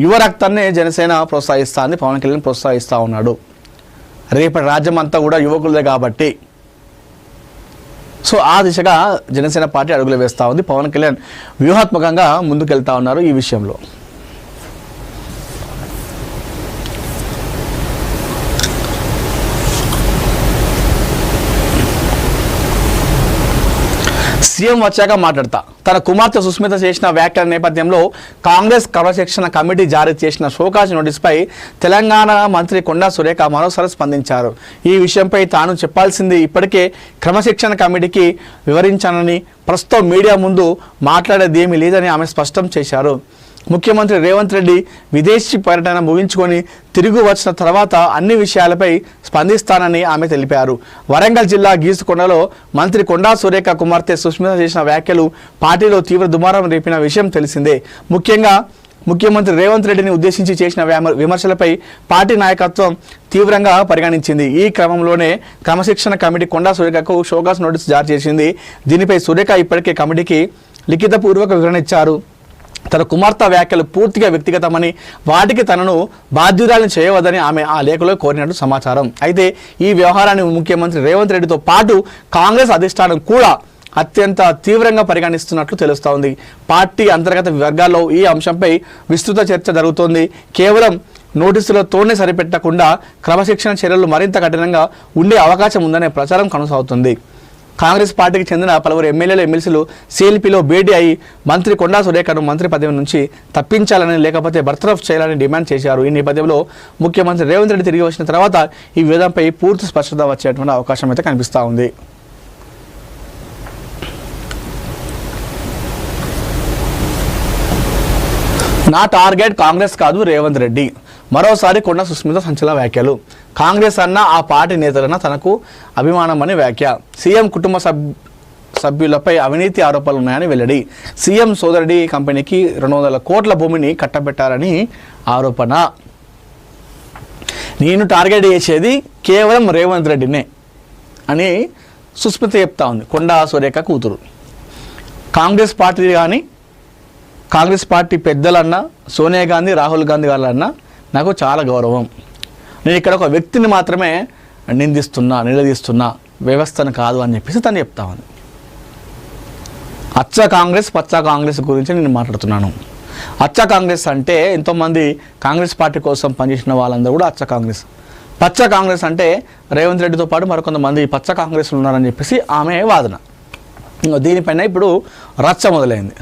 యువ రక్తాన్ని జనసేన ప్రోత్సహిస్తుంది, పవన్ కళ్యాణ్ ప్రోత్సహిస్తూ ఉన్నాడు. రేపటి రాజ్యం అంతా కూడా యువకులదే కాబట్టి సో ఆ దిశగా జనసేన పార్టీ అడుగులు వేస్తూ ఉంది. పవన్ కళ్యాణ్ వ్యూహాత్మకంగా ముందుకెళ్తా ఉన్నారు ఈ విషయంలో. సీఎం వచ్చాక మాట్లాడతా. తన కుమార్తె సుస్మిత చేసిన వ్యాఖ్యల నేపథ్యంలో కాంగ్రెస్ క్రమశిక్షణ కమిటీ జారీ చేసిన షోకాజ్ నోటీసుపై తెలంగాణ మంత్రి కొండా సురేఖ మరోసారి స్పందించారు. ఈ విషయంపై తాను చెప్పాల్సింది ఇప్పటికే క్రమశిక్షణ కమిటీకి వివరించానని, ప్రస్తుతం మీడియా ముందు మాట్లాడేది ఏమీ లేదని ఆమె స్పష్టం చేశారు. ముఖ్యమంత్రి రేవంత్ రెడ్డి విదేశీ పర్యటన ముగించుకొని తిరిగి వచ్చిన తర్వాత అన్ని విషయాలపై స్పందిస్తానని ఆమె తెలిపారు. వరంగల్ జిల్లా గీసుకొండలో మంత్రి కొండా సురేఖ కుమార్తె సుస్మిత చేసిన వ్యాఖ్యలు పార్టీలో తీవ్ర దుమారం రేపిన విషయం తెలిసిందే. ముఖ్యంగా ముఖ్యమంత్రి రేవంత్ రెడ్డిని ఉద్దేశించి చేసిన విమర్శలపై పార్టీ నాయకత్వం తీవ్రంగా పరిగణించింది. ఈ క్రమంలోనే క్రమశిక్షణ కమిటీ కొండా సురేఖకు షోకాజ్ నోటీసు జారీ చేసింది. దీనిపై సురేఖ ఇప్పటికే కమిటీకి లిఖితపూర్వక వివరణ ఇచ్చారు. తన కుమార్తె వ్యాఖ్యలు పూర్తిగా వ్యక్తిగతమని, వాటికి తనను బాధ్యురాలను చేయవద్దని ఆమె ఆ లేఖలో కోరినట్టు సమాచారం. అయితే ఈ వ్యవహారాన్ని ముఖ్యమంత్రి రేవంత్ రెడ్డితో పాటు కాంగ్రెస్ అధిష్టానం కూడా అత్యంత తీవ్రంగా పరిగణిస్తున్నట్లు తెలుస్తోంది. పార్టీ అంతర్గత వర్గాల్లో ఈ అంశంపై విస్తృత చర్చ జరుగుతోంది. కేవలం నోటీసులతోనే సరిపెట్టకుండా క్రమశిక్షణ చర్యలు మరింత కఠినంగా ఉండే అవకాశం ఉందనే ప్రచారం కొనసాగుతుంది. కాంగ్రెస్ పార్టీకి చెందిన పలువురు ఎమ్మెల్యేలు ఎమ్మెల్సీలు సిఎల్పిలో భేటీ అయి మంత్రి కొండా సురేఖను మంత్రి పదవి నుంచి తప్పించాలని, లేకపోతే బర్తరఫ్ చేయాలని డిమాండ్ చేశారు. ఈ నేపథ్యంలో ముఖ్యమంత్రి రేవంత్ రెడ్డి తిరిగి వచ్చిన తర్వాత ఈ వివాదంపై పూర్తి స్పష్టత వచ్చేటువంటి అవకాశం అయితే కనిపిస్తూ ఉంది. నా టార్గెట్ కాంగ్రెస్ కాదు రేవంత్ రెడ్డి. మరోసారి కొండా సుస్మిత సంచలన వ్యాఖ్యలు. కాంగ్రెస్ అన్న ఆ పార్టీ నేతలన్న తనకు అభిమానమని వ్యాఖ్య. సీఎం కుటుంబ సభ్యులపై అవినీతి ఆరోపణలు ఉన్నాయని వెల్లడి. సీఎం సోదరుడి కంపెనీకి 200 కోట్ల భూమిని కట్టబెట్టారని ఆరోపణ. నేను టార్గెట్ చేసేది కేవలం రేవంత్ రెడ్డినే అని సుస్మిత చెప్తా ఉంది. కొండా సురేఖ కూతురు. కాంగ్రెస్ పార్టీ కానీ కాంగ్రెస్ పార్టీ పెద్దలన్నా, సోనియా గాంధీ, రాహుల్ గాంధీ గారన్నా నాకు చాలా గౌరవం. నేను ఇక్కడ ఒక వ్యక్తిని మాత్రమే నిలదీస్తున్నా, వ్యవస్థను కాదు అని చెప్పేసి తను చెప్తా ఉంది. అచ్చ కాంగ్రెస్ పచ్చ కాంగ్రెస్ గురించి నేను మాట్లాడుతున్నాను. అచ్చ కాంగ్రెస్ అంటే ఎంతోమంది కాంగ్రెస్ పార్టీ కోసం పనిచేసిన వాళ్ళందరూ కూడా అచ్చ కాంగ్రెస్. పచ్చ కాంగ్రెస్ అంటే రేవంత్ రెడ్డితో పాటు మరికొంతమంది పచ్చ కాంగ్రెస్లు ఉన్నారని చెప్పేసి ఆమె వాదన. దీనిపైన ఇప్పుడు రచ్చ మొదలైంది.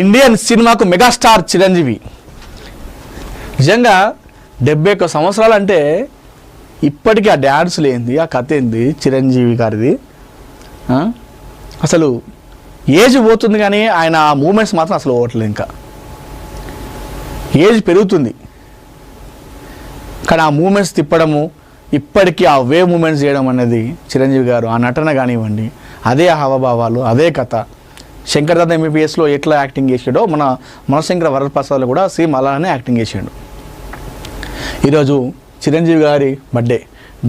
ఇండియన్ సినిమాకు మెగాస్టార్ చిరంజీవి. నిజంగా 71 సంవత్సరాలు అంటే ఇప్పటికీ ఆ డ్యాన్సులు ఏంది, ఆ కథ ఏంది చిరంజీవి గారిది. అసలు ఏజ్ పోతుంది కానీ ఆయన మూమెంట్స్ మాత్రం అసలు పోవట్లేదు. ఇంకా ఏజ్ పెరుగుతుంది కానీ ఆ మూమెంట్స్ తిప్పడము, ఇప్పటికీ ఆ వే మూమెంట్స్ చేయడం అనేది చిరంజీవి గారు ఆ నటన కానివ్వండి, అదే హావభావాలు, అదే కథ. శంకర్దాద ఎంబీబీఎస్లో ఎట్లా యాక్టింగ్ చేసాడో మన మనశంకర వరప్రసాద్లో కూడా సేమ్ అలానే యాక్టింగ్ చేసాడు. ఈరోజు చిరంజీవి గారి బర్త్డే,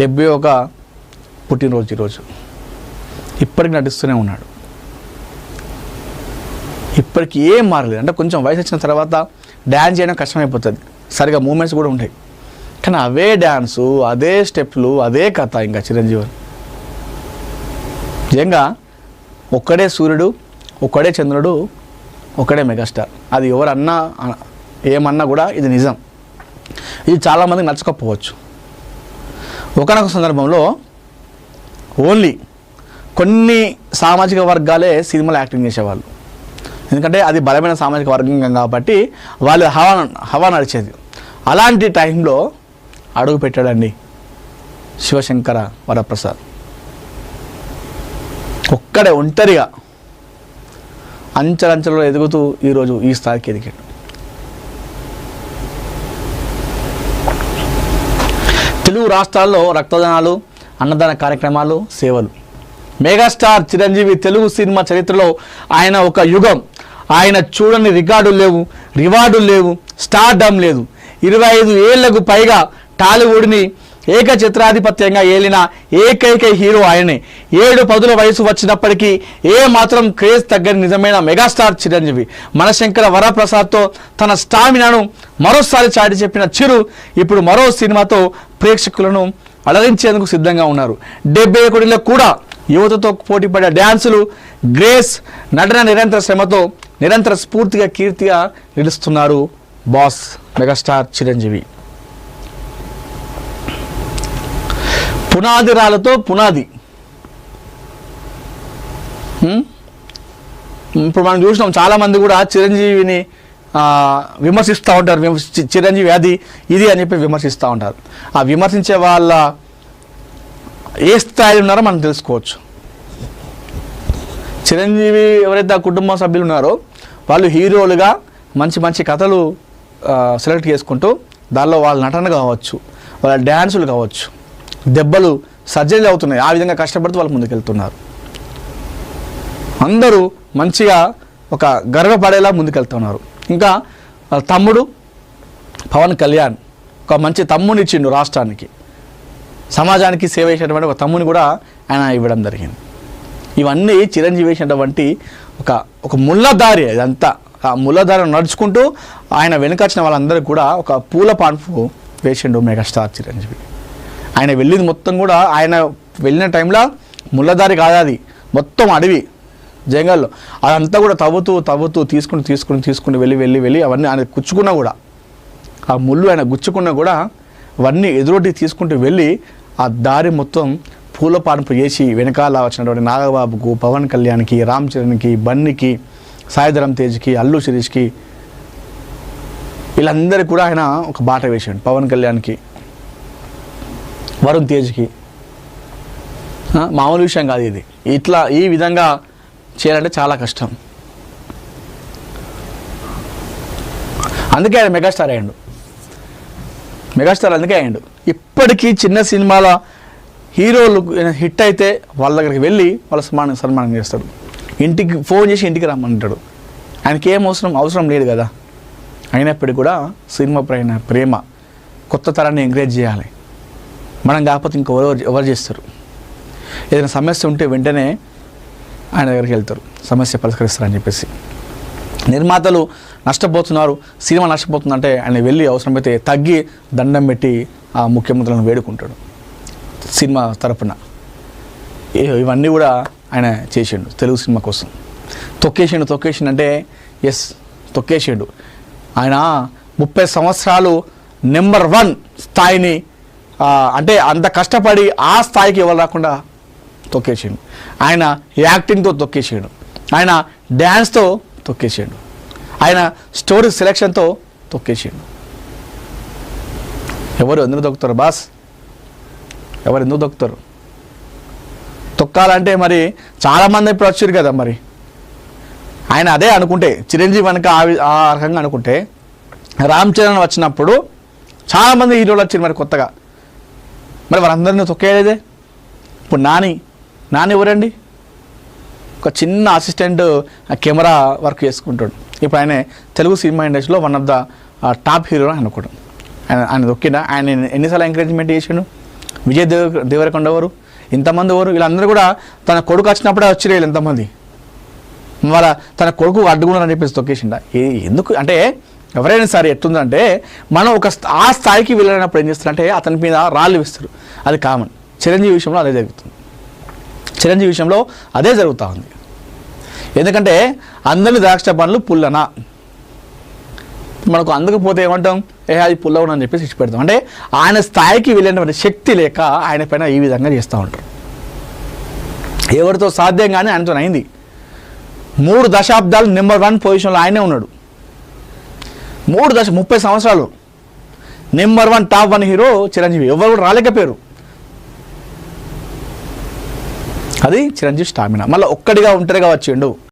71 పుట్టినరోజు ఈరోజు. ఇప్పటికి నటిస్తూనే ఉన్నాడు. ఇప్పటికి ఏం మారలేదు. అంటే కొంచెం వయసు వచ్చిన తర్వాత డ్యాన్స్ చేయడం కష్టమైపోతుంది, సరిగా మూమెంట్స్ కూడా ఉంటాయి. కానీ అవే డ్యాన్సు, అదే స్టెప్లు, అదే కథ. ఇంకా చిరంజీవి నిజంగా ఒక్కడే సూర్యుడు, ఒక్కడే చంద్రుడు, ఒక్కడే మెగాస్టార్. అది ఎవరన్నా ఏమన్నా కూడా ఇది నిజం. ఇది చాలామందికి నచ్చకపోవచ్చు. ఒకనొక సందర్భంలో ఓన్లీ కొన్ని సామాజిక వర్గాలే సినిమాలో యాక్టింగ్ చేసేవాళ్ళు. ఎందుకంటే అది బలమైన సామాజిక వర్గం కాబట్టి వాళ్ళు హవా నడిచేది. అలాంటి టైంలో అడుగు పెట్టాడండి శివశంకర వరప్రసాద్. ఒక్కడే ఒంటరిగా అంచెలంచెలలో ఎదుగుతూ ఈరోజు ఈ స్థాయికి ఎదిగాడు. తెలుగు రాష్ట్రాల్లో రక్తదానాలు, అన్నదాన కార్యక్రమాలు, సేవలు. మెగాస్టార్ చిరంజీవి తెలుగు సినిమా చరిత్రలో ఆయన ఒక యుగం. ఆయన చూడని రికార్డులు లేవు, రివార్డులు లేవు, స్టార్డమ్ లేదు. 25 ఏళ్లకు పైగా టాలీవుడ్ని ఏకఛత్రాధిపత్యంగా ఏలిన ఏకైక హీరో ఆయనే. 7 వయసు వచ్చినప్పటికీ ఏ మాత్రం క్రేజ్ తగ్గని నిజమైన మెగాస్టార్ చిరంజీవి. మనశంకర వరప్రసాద్తో తన స్టామినాను మరోసారి చాటి చెప్పిన చిరు ఇప్పుడు మరో సినిమాతో ప్రేక్షకులను అలరించేందుకు సిద్ధంగా ఉన్నారు. 71లో కూడా యువతతో పోటీపడే డ్యాన్సులు, గ్రేస్, నటన నిరంతర శ్రమతో నిరంతర స్ఫూర్తిగా కీర్తిగా నిలుస్తున్నారు బాస్ మెగాస్టార్ చిరంజీవి. పునాది రాళ్ళతో పునాది. ఇప్పుడు మనం చూసినాం చాలామంది కూడా చిరంజీవిని విమర్శిస్తూ ఉంటారు. చిరంజీవి అది ఇది అని చెప్పి విమర్శిస్తూ ఉంటారు. ఆ విమర్శించే వాళ్ళ ఏ స్థాయిలో ఉన్నారో మనం తెలుసుకోవచ్చు. చిరంజీవి ఎవరైతే ఆ కుటుంబ సభ్యులు ఉన్నారో వాళ్ళు హీరోలుగా మంచి మంచి కథలు సెలెక్ట్ చేసుకుంటూ దానిలో వాళ్ళ నటన కావచ్చు, వాళ్ళ డ్యాన్సులు కావచ్చు, దెబ్బలు సర్జరీలు అవుతున్నాయి. ఆ విధంగా కష్టపడుతూ వాళ్ళు ముందుకెళ్తున్నారు. అందరూ మంచిగా ఒక గర్వపడేలా ముందుకెళ్తున్నారు. ఇంకా తమ్ముడు పవన్ కళ్యాణ్ ఒక మంచి తమ్ముని ఇచ్చిండు రాష్ట్రానికి, సమాజానికి సేవ చేసేటువంటి ఒక తమ్ముని కూడా ఆయన ఇవ్వడం జరిగింది. ఇవన్నీ చిరంజీవి వేసినటువంటి ఒక ముళ్ళదారి. అదంతా ఆ ముళ్ళదారిని నడుచుకుంటూ ఆయన వెనుకొచ్చిన వాళ్ళందరూ కూడా ఒక పూల పాన్పు వేసిండు మెగాస్టార్ చిరంజీవి. ఆయన వెళ్ళింది మొత్తం కూడా, ఆయన వెళ్ళిన టైంలో ముళ్ళదారి కాదు, అది మొత్తం అడవి జంగల్లో. అదంతా కూడా తవ్వుతూ తీసుకుని వెళ్ళి అవన్నీ ఆయన గుచ్చుకున్నా కూడా, ఆ ముళ్ళు ఆయన గుచ్చుకున్నా కూడా అవన్నీ ఎదురొడ్డి తీసుకుంటూ వెళ్ళి ఆ దారి మొత్తం పూల పాన్పు చేసి వెనకాల వచ్చినటువంటి నాగబాబుకు, పవన్ కళ్యాణ్కి, రామ్ చరణ్కి, బన్నీకి, సాయిధరం తేజ్కి, అల్లు శిరీష్కి, వీళ్ళందరికీ కూడా ఆయన ఒక బాట వేసాడు. పవన్ కళ్యాణ్కి, వరుణ్ తేజ్కి. మామూలు విషయం కాదు ఇది. ఇట్లా ఈ విధంగా చేయాలంటే చాలా కష్టం. అందుకే ఆయన మెగాస్టార్ అయ్యాడు. మెగాస్టార్ అందుకే అయ్యాడు. ఇప్పటికీ చిన్న సినిమాల హీరోలు హిట్ అయితే వాళ్ళ దగ్గరికి వెళ్ళి వాళ్ళ సన్మానం చేస్తాడు. ఇంటికి ఫోన్ చేసి ఇంటికి రమ్మంటాడు. ఆయనకి ఏం అవసరం లేదు కదా. అయినప్పటికీ కూడా సినిమా పైన ప్రేమ, కొత్త తరాన్ని ఎంకరేజ్ చేయాలి. మనం కాకపోతే ఎవరు చేస్తారు. ఏదైనా సమస్య ఉంటే వెంటనే ఆయన దగ్గరికి వెళ్తారు, సమస్య పరిష్కరిస్తారని చెప్పేసి. నిర్మాతలు నష్టపోతున్నారు, సినిమా నష్టపోతుందంటే ఆయన వెళ్ళి అవసరమైతే తగ్గి దండం పెట్టి ఆ ముఖ్యమంత్రులను వేడుకుంటాడు సినిమా తరపున. ఇవన్నీ కూడా ఆయన చేసిండు తెలుగు సినిమా కోసం. తొక్కేసిండు అంటే ఎస్ తొక్కేసిండు. ఆయన 30 సంవత్సరాలు నెంబర్ 1 స్థాయిని, అంటే అంత కష్టపడి ఆ స్థాయికి ఎవరు రాకుండా తొక్కేసిండు. ఆయన యాక్టింగ్తో తొక్కేసాడు, ఆయన డ్యాన్స్తో తొక్కేసాడు, ఆయన స్టోరీ సెలెక్షన్తో తొక్కేసాడు. ఎవరు ఎందుకు తొక్కుతారు బాస్? ఎవరు ఎందుకు తొక్కుతారు? తొక్కాలంటే మరి చాలామంది ఇప్పుడు వచ్చారు కదా. మరి ఆయన అదే అనుకుంటే, చిరంజీవి వెనక ఆ రకంగా అనుకుంటే, రామ్ చరణ్ వచ్చినప్పుడు చాలామంది హీరోలు వచ్చారు మరి కొత్తగా. మరి వాళ్ళందరినీ తొక్కేయలేదే. ఇప్పుడు నాని ఎవరండి? ఒక చిన్న అసిస్టెంట్ కెమెరా వర్క్ చేసుకుంటాడు. ఇప్పుడు ఆయన తెలుగు సినిమా ఇండస్ట్రీలో one of the top hero అనుకోవడం. ఆయన తొక్కినా ఆయన ఎన్నిసార్లు ఎంకరేజ్మెంట్ చేసాడు. విజయ్ దేవరకొండ ఎవరు, ఇంతమంది ఎవరు, వీళ్ళందరూ కూడా తన కొడుకు వచ్చినప్పుడే వచ్చి ఎంతమంది వాళ్ళ తన కొడుకు అడ్డుకున్నారని చెప్పేసి తొక్కేసిండ. ఎందుకు అంటే ఎవరైనా సరే ఎట్లుందంటే, మనం ఆ స్థాయికి వెళ్ళినప్పుడు ఏం చేస్తారంటే అతని మీద రాళ్ళు వేస్తారు. అది కామన్. చిరంజీవి విషయంలో అదే జరుగుతుంది. చిరంజీవి విషయంలో అదే జరుగుతూ ఉంది. ఎందుకంటే అందరినీ ద్రాక్ష పండ్లు పుల్లనా, మనకు అందకపోతే ఏమంటాం, అది పుల్లవని అని చెప్పేసి ఇచ్చి పెడతాం. అంటే ఆయన స్థాయికి వెళ్ళినటువంటి శక్తి లేక ఆయన పైన ఈ విధంగా చేస్తూ ఉంటారు. ఎవరితో సాధ్యం కానీ ఆయనతో అయింది. 3 దశాబ్దాలు నెంబర్ 1 పొజిషన్లో ఆయనే ఉన్నాడు. 30 సంవత్సరాలు నెంబర్ 1 టాప్ 1 హీరో చిరంజీవి. ఎవరు కూడా రాలేకపోయారు. అది చిరంజీవి స్టామినా. మళ్ళీ ఒక్కడిగా ఒంటరిగా వచ్చిండు.